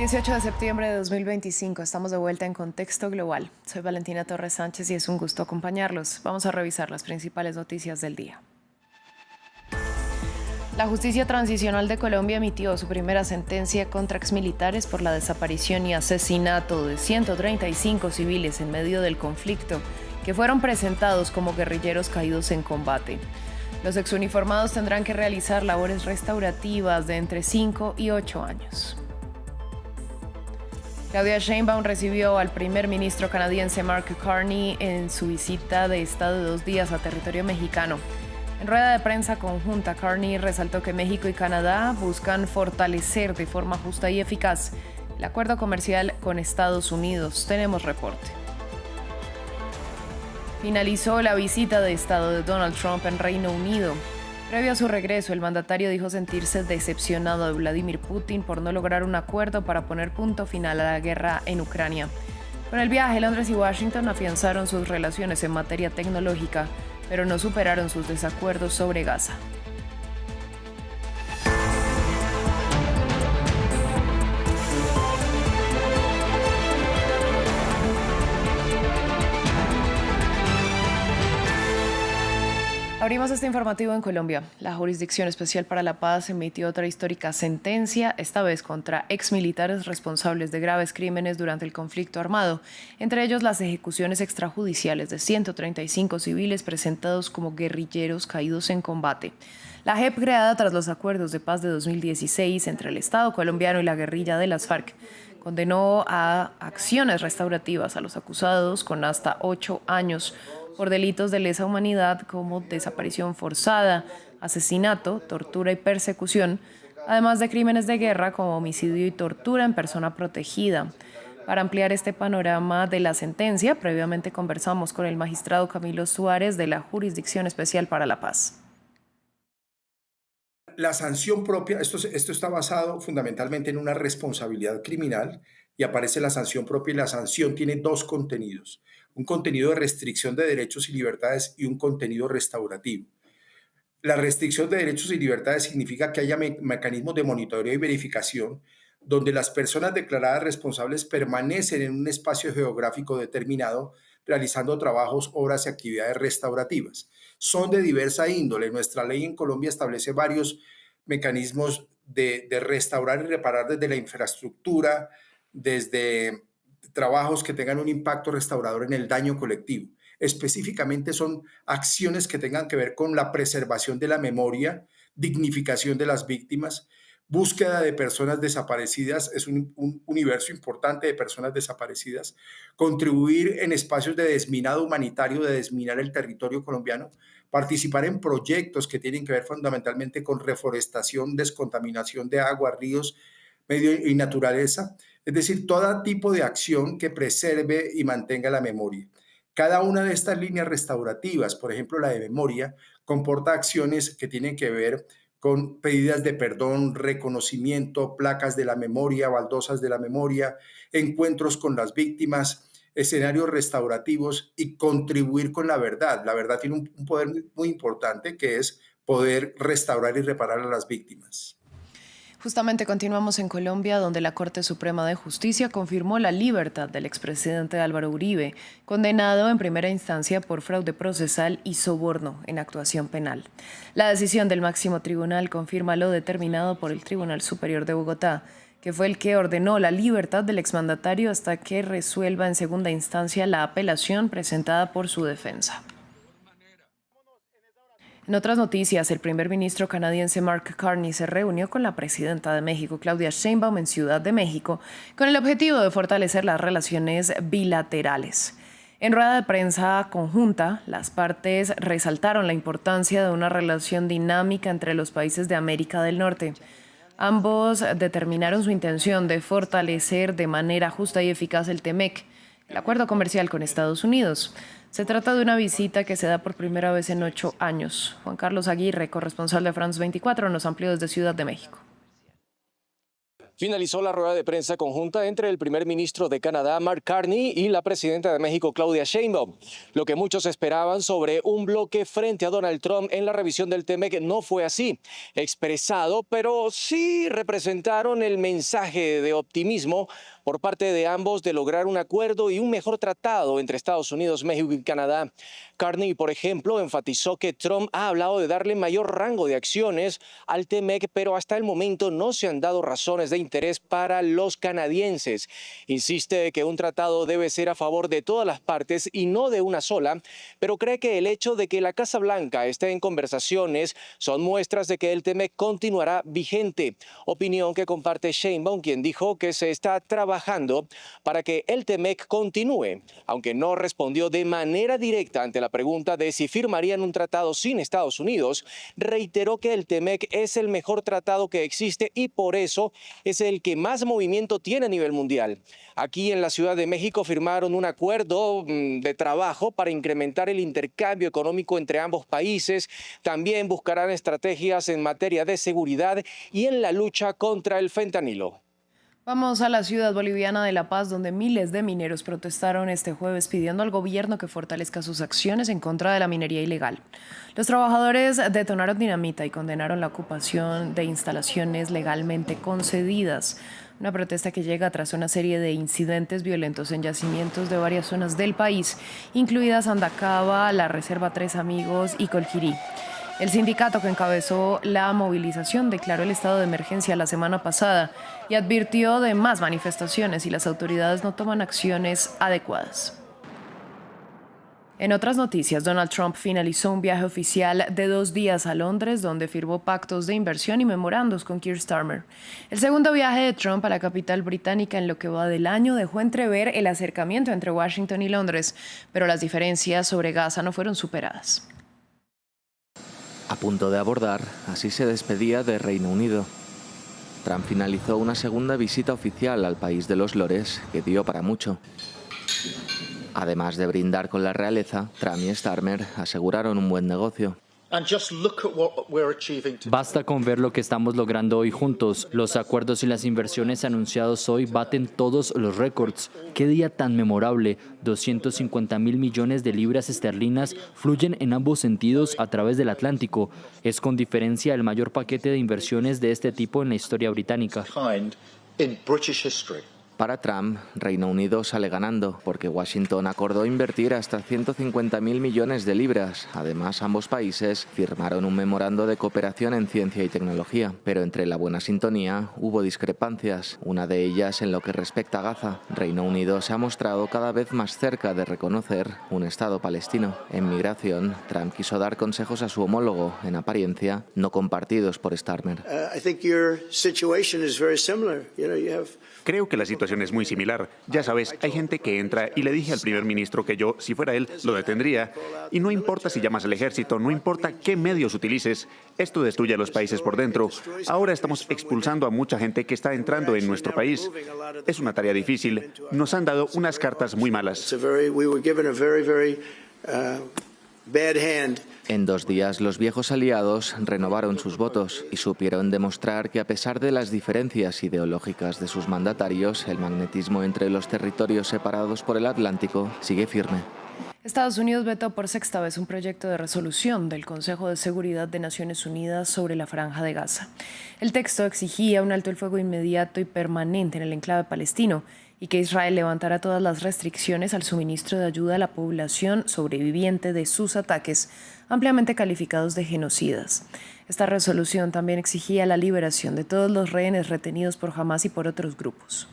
18 de septiembre de 2025, estamos de vuelta en Contexto Global. Soy Valentina Torres Sánchez y es un gusto acompañarlos. Vamos a revisar las principales noticias del día. La Justicia Transicional de Colombia emitió su primera sentencia contra exmilitares por la desaparición y asesinato de 135 civiles en medio del conflicto, que fueron presentados como guerrilleros caídos en combate. Los exuniformados tendrán que realizar labores restaurativas de entre 5 y 8 años. Claudia Sheinbaum recibió al primer ministro canadiense Mark Carney en su visita de estado de 2 días a territorio mexicano. En rueda de prensa conjunta, Carney resaltó que México y Canadá buscan fortalecer de forma justa y eficaz el acuerdo comercial con Estados Unidos. Tenemos reporte. Finalizó la visita de estado de Donald Trump en Reino Unido. Previo a su regreso, el mandatario dijo sentirse decepcionado de Vladimir Putin por no lograr un acuerdo para poner punto final a la guerra en Ucrania. Con el viaje, Londres y Washington afianzaron sus relaciones en materia tecnológica, pero no superaron sus desacuerdos sobre Gaza. Abrimos este informativo en Colombia. La Jurisdicción Especial para la Paz emitió otra histórica sentencia, esta vez contra exmilitares responsables de graves crímenes durante el conflicto armado, entre ellos las ejecuciones extrajudiciales de 135 civiles presentados como guerrilleros caídos en combate. La JEP, creada tras los acuerdos de paz de 2016 entre el Estado colombiano y la guerrilla de las FARC, condenó a acciones restaurativas a los acusados con hasta 8 años por delitos de lesa humanidad como desaparición forzada, asesinato, tortura y persecución, además de crímenes de guerra como homicidio y tortura en persona protegida. Para ampliar este panorama de la sentencia, previamente conversamos con el magistrado Camilo Suárez de la Jurisdicción Especial para la Paz. La sanción propia, esto está basado fundamentalmente en una responsabilidad criminal y aparece la sanción propia y la sanción tiene dos contenidos, un contenido de restricción de derechos y libertades y un contenido restaurativo. La restricción de derechos y libertades significa que haya mecanismos de monitoreo y verificación donde las personas declaradas responsables permanecen en un espacio geográfico determinado realizando trabajos, obras y actividades restaurativas. Son de diversa índole. Nuestra ley en Colombia establece varios mecanismos de restaurar y reparar desde la infraestructura, desde trabajos que tengan un impacto restaurador en el daño colectivo. Específicamente son acciones que tengan que ver con la preservación de la memoria, dignificación de las víctimas, búsqueda de personas desaparecidas, es un universo importante de personas desaparecidas, contribuir en espacios de desminado humanitario, de desminar el territorio colombiano, participar en proyectos que tienen que ver fundamentalmente con reforestación, descontaminación de agua, ríos, medio y naturaleza, es decir, todo tipo de acción que preserve y mantenga la memoria. Cada una de estas líneas restaurativas, por ejemplo la de memoria, comporta acciones que tienen que ver con pedidas de perdón, reconocimiento, placas de la memoria, baldosas de la memoria, encuentros con las víctimas, escenarios restaurativos y contribuir con la verdad. La verdad tiene un poder muy importante que es poder restaurar y reparar a las víctimas. Justamente continuamos en Colombia, donde la Corte Suprema de Justicia confirmó la libertad del expresidente Álvaro Uribe, condenado en primera instancia por fraude procesal y soborno en actuación penal. La decisión del máximo tribunal confirma lo determinado por el Tribunal Superior de Bogotá, que fue el que ordenó la libertad del exmandatario hasta que resuelva en segunda instancia la apelación presentada por su defensa. En otras noticias, el primer ministro canadiense Mark Carney se reunió con la presidenta de México, Claudia Sheinbaum, en Ciudad de México, con el objetivo de fortalecer las relaciones bilaterales. En rueda de prensa conjunta, las partes resaltaron la importancia de una relación dinámica entre los países de América del Norte. Ambos determinaron su intención de fortalecer de manera justa y eficaz el TEMEC, el acuerdo comercial con Estados Unidos. Se trata de una visita que se da por primera vez en 8 años. Juan Carlos Aguirre, corresponsal de France 24, nos amplió desde Ciudad de México. Finalizó la rueda de prensa conjunta entre el primer ministro de Canadá, Mark Carney, y la presidenta de México, Claudia Sheinbaum. Lo que muchos esperaban sobre un bloque frente a Donald Trump en la revisión del TEMEC no fue así. Expresado, pero sí representaron el mensaje de optimismo por parte de ambos de lograr un acuerdo y un mejor tratado entre Estados Unidos, México y Canadá. Carney, por ejemplo, enfatizó que Trump ha hablado de darle mayor rango de acciones al TEMEC, pero hasta el momento no se han dado razones de interés para los canadienses. Insiste que un tratado debe ser a favor de todas las partes y no de una sola, pero cree que el hecho de que la Casa Blanca esté en conversaciones son muestras de que el TEMEC continuará vigente. Opinión que comparte Sheinbaum, quien dijo que se está trabajando para que el TEMEC continúe, aunque no respondió de manera directa ante la pregunta de si firmarían un tratado sin Estados Unidos. Reiteró que el TEMEC es el mejor tratado que existe y por eso es el que más movimiento tiene a nivel mundial. Aquí en la Ciudad de México firmaron un acuerdo de trabajo para incrementar el intercambio económico entre ambos países. También buscarán estrategias en materia de seguridad y en la lucha contra el fentanilo. Vamos a la ciudad boliviana de La Paz, donde miles de mineros protestaron este jueves pidiendo al gobierno que fortalezca sus acciones en contra de la minería ilegal. Los trabajadores detonaron dinamita y condenaron la ocupación de instalaciones legalmente concedidas. Una protesta que llega tras una serie de incidentes violentos en yacimientos de varias zonas del país, incluidas Andacaba, la Reserva Tres Amigos y Colquirí. El sindicato que encabezó la movilización declaró el estado de emergencia la semana pasada y advirtió de más manifestaciones si las autoridades no toman acciones adecuadas. En otras noticias, Donald Trump finalizó un viaje oficial de 2 días a Londres, donde firmó pactos de inversión y memorandos con Keir Starmer. El segundo viaje de Trump a la capital británica en lo que va del año dejó entrever el acercamiento entre Washington y Londres, pero las diferencias sobre Gaza no fueron superadas. A punto de abordar, así se despedía de Reino Unido. Trump finalizó una segunda visita oficial al país de los lores que dio para mucho. Además de brindar con la realeza, Trump y Starmer aseguraron un buen negocio. Basta con ver lo que estamos logrando hoy juntos. Los acuerdos y las inversiones anunciados hoy baten todos los récords. ¡Qué día tan memorable! 250.000 millones de libras esterlinas fluyen en ambos sentidos a través del Atlántico. Es con diferencia el mayor paquete de inversiones de este tipo en la historia británica. Para Trump, Reino Unido sale ganando, porque Washington acordó invertir hasta 150.000 millones de libras. Además, ambos países firmaron un memorando de cooperación en ciencia y tecnología. Pero entre la buena sintonía hubo discrepancias, una de ellas en lo que respecta a Gaza. Reino Unido se ha mostrado cada vez más cerca de reconocer un Estado palestino. En migración, Trump quiso dar consejos a su homólogo, en apariencia, no compartidos por Starmer. Creo que la situación es muy similar. Ya sabes, hay gente que entra y le dije al primer ministro que yo, si fuera él, lo detendría. Y no importa si llamas al ejército, no importa qué medios utilices, esto destruye a los países por dentro. Ahora estamos expulsando a mucha gente que está entrando en nuestro país. Es una tarea difícil. Nos han dado unas cartas muy malas. En 2 días, los viejos aliados renovaron sus votos y supieron demostrar que, a pesar de las diferencias ideológicas de sus mandatarios, el magnetismo entre los territorios separados por el Atlántico sigue firme. Estados Unidos vetó por 6ª vez un proyecto de resolución del Consejo de Seguridad de Naciones Unidas sobre la Franja de Gaza. El texto exigía un alto el fuego inmediato y permanente en el enclave palestino y que Israel levantara todas las restricciones al suministro de ayuda a la población sobreviviente de sus ataques, ampliamente calificados de genocidas. Esta resolución también exigía la liberación de todos los rehenes retenidos por Hamás y por otros grupos.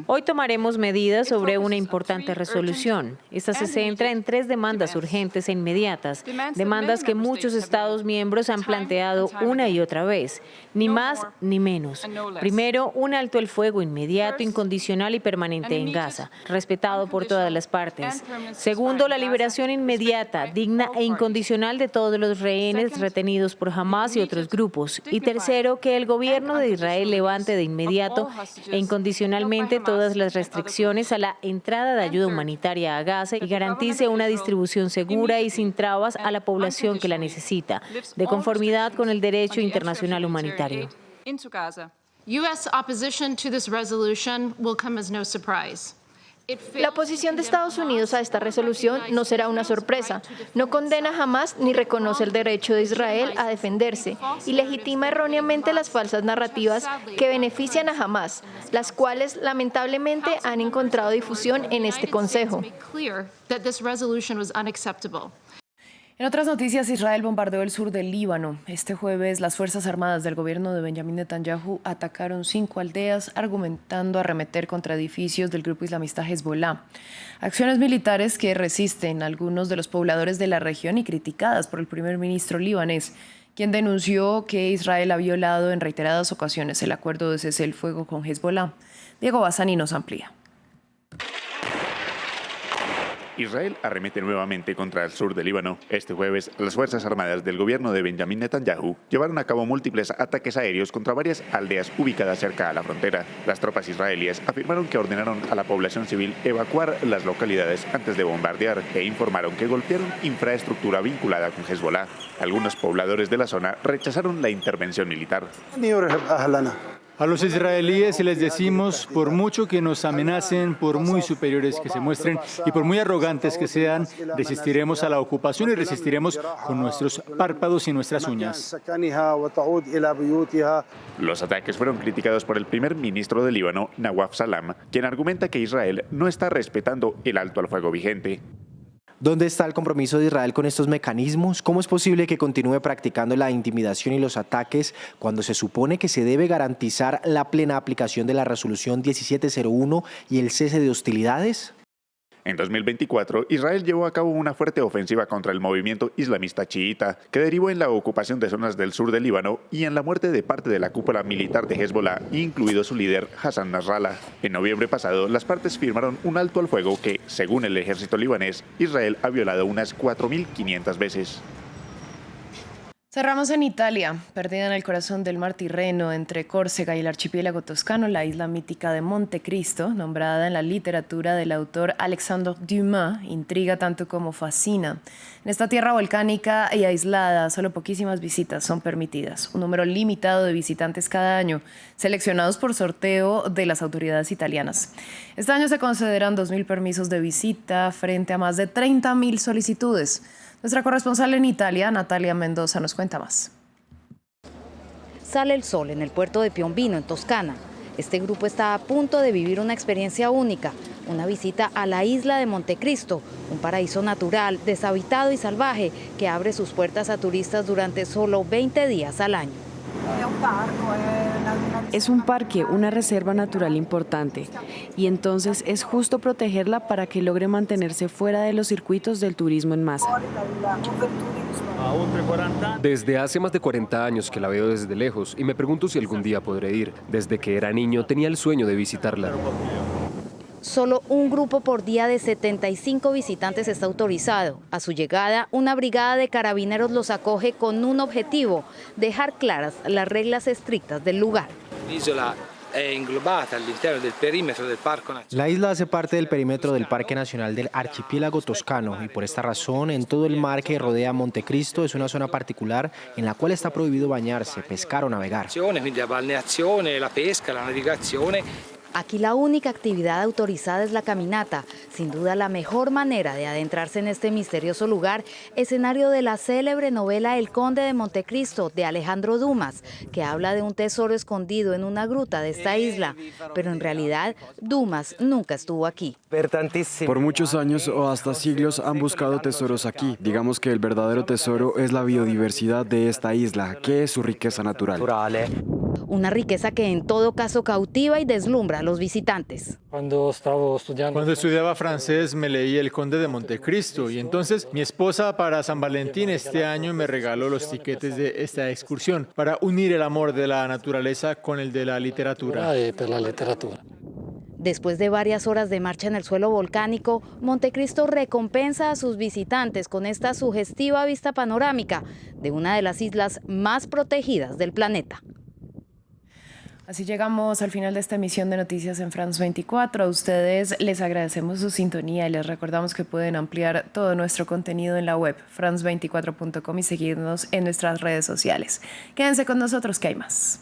Hoy tomaremos medidas sobre una importante resolución. Esta se centra en 3 demandas urgentes e inmediatas, demandas que muchos Estados miembros han planteado una y otra vez, ni más ni menos. Primero, un alto el fuego inmediato, incondicional y permanente en Gaza, respetado por todas las partes. Segundo, la liberación inmediata, digna e incondicional de todos los rehenes retenidos por Hamás y otros grupos. Y tercero, que el gobierno de Israel levante de inmediato e incondicionalmente todas las restricciones a la entrada de ayuda humanitaria a Gaza y garantice una distribución segura y sin trabas a la población que la necesita, de conformidad con el derecho internacional humanitario. U.S. opposition to this resolution will come as no surprise. La posición de Estados Unidos a esta resolución no será una sorpresa. No condena jamás ni reconoce el derecho de Israel a defenderse y legitima erróneamente las falsas narrativas que benefician a Hamás, las cuales lamentablemente han encontrado difusión en este Consejo. En otras noticias, Israel bombardeó el sur del Líbano. Este jueves, las Fuerzas Armadas del gobierno de Benjamín Netanyahu atacaron 5 aldeas, argumentando arremeter contra edificios del grupo islamista Hezbollah. Acciones militares que resisten algunos de los pobladores de la región y criticadas por el primer ministro libanés, quien denunció que Israel ha violado en reiteradas ocasiones el acuerdo de cese el fuego con Hezbollah. Diego Bassani nos amplía. Israel arremete nuevamente contra el sur del Líbano. Este jueves, las Fuerzas Armadas del gobierno de Benjamín Netanyahu llevaron a cabo múltiples ataques aéreos contra varias aldeas ubicadas cerca a la frontera. Las tropas israelíes afirmaron que ordenaron a la población civil evacuar las localidades antes de bombardear e informaron que golpearon infraestructura vinculada con Hezbollah. Algunos pobladores de la zona rechazaron la intervención militar. A los israelíes les decimos, por mucho que nos amenacen, por muy superiores que se muestren y por muy arrogantes que sean, resistiremos a la ocupación y resistiremos con nuestros párpados y nuestras uñas. Los ataques fueron criticados por el primer ministro del Líbano, Nawaf Salam, quien argumenta que Israel no está respetando el alto al fuego vigente. ¿Dónde está el compromiso de Israel con estos mecanismos? ¿Cómo es posible que continúe practicando la intimidación y los ataques cuando se supone que se debe garantizar la plena aplicación de la resolución 1701 y el cese de hostilidades? En 2024, Israel llevó a cabo una fuerte ofensiva contra el movimiento islamista chiita, que derivó en la ocupación de zonas del sur del Líbano y en la muerte de parte de la cúpula militar de Hezbollah, incluido su líder Hassan Nasrallah. En noviembre pasado, las partes firmaron un alto al fuego que, según el ejército libanés, Israel ha violado unas 4.500 veces. Cerramos en Italia, perdida en el corazón del mar Tirreno, entre Córcega y el archipiélago toscano, la isla mítica de Montecristo, nombrada en la literatura del autor Alexandre Dumas, intriga tanto como fascina. En esta tierra volcánica y aislada, solo poquísimas visitas son permitidas. Un número limitado de visitantes cada año, seleccionados por sorteo de las autoridades italianas. Este año se concederán 2.000 permisos de visita frente a más de 30.000 solicitudes. Nuestra corresponsal en Italia, Natalia Mendoza, nos cuenta más. Sale el sol en el puerto de Piombino, en Toscana. Este grupo está a punto de vivir una experiencia única, una visita a la isla de Montecristo, un paraíso natural, deshabitado y salvaje que abre sus puertas a turistas durante solo 20 días al año. Es un parque, una reserva natural importante, y entonces es justo protegerla para que logre mantenerse fuera de los circuitos del turismo en masa. Desde hace más de 40 años que la veo desde lejos y me pregunto si algún día podré ir. Desde que era niño tenía el sueño de visitarla. Solo un grupo por día de 75 visitantes está autorizado. A su llegada, una brigada de carabineros los acoge con un objetivo: dejar claras las reglas estrictas del lugar. La isla hace parte del perímetro del Parque Nacional del Archipiélago Toscano y por esta razón, en todo el mar que rodea Montecristo es una zona particular en la cual está prohibido bañarse, pescar o navegar. Aquí la única actividad autorizada es la caminata, sin duda la mejor manera de adentrarse en este misterioso lugar, escenario de la célebre novela El Conde de Montecristo de Alejandro Dumas, que habla de un tesoro escondido en una gruta de esta isla, pero en realidad Dumas nunca estuvo aquí. Por muchos años o hasta siglos han buscado tesoros aquí. Digamos que el verdadero tesoro es la biodiversidad de esta isla, que es su riqueza natural. Una riqueza que en todo caso cautiva y deslumbra a los visitantes. Cuando estudiaba francés me leí El Conde de Montecristo y entonces mi esposa para San Valentín este año me regaló los tiquetes de esta excursión para unir el amor de la naturaleza con el de la literatura. Después de varias horas de marcha en el suelo volcánico, Montecristo recompensa a sus visitantes con esta sugestiva vista panorámica de una de las islas más protegidas del planeta. Así llegamos al final de esta emisión de Noticias en France 24. A ustedes les agradecemos su sintonía y les recordamos que pueden ampliar todo nuestro contenido en la web france24.com y seguirnos en nuestras redes sociales. Quédense con nosotros que hay más.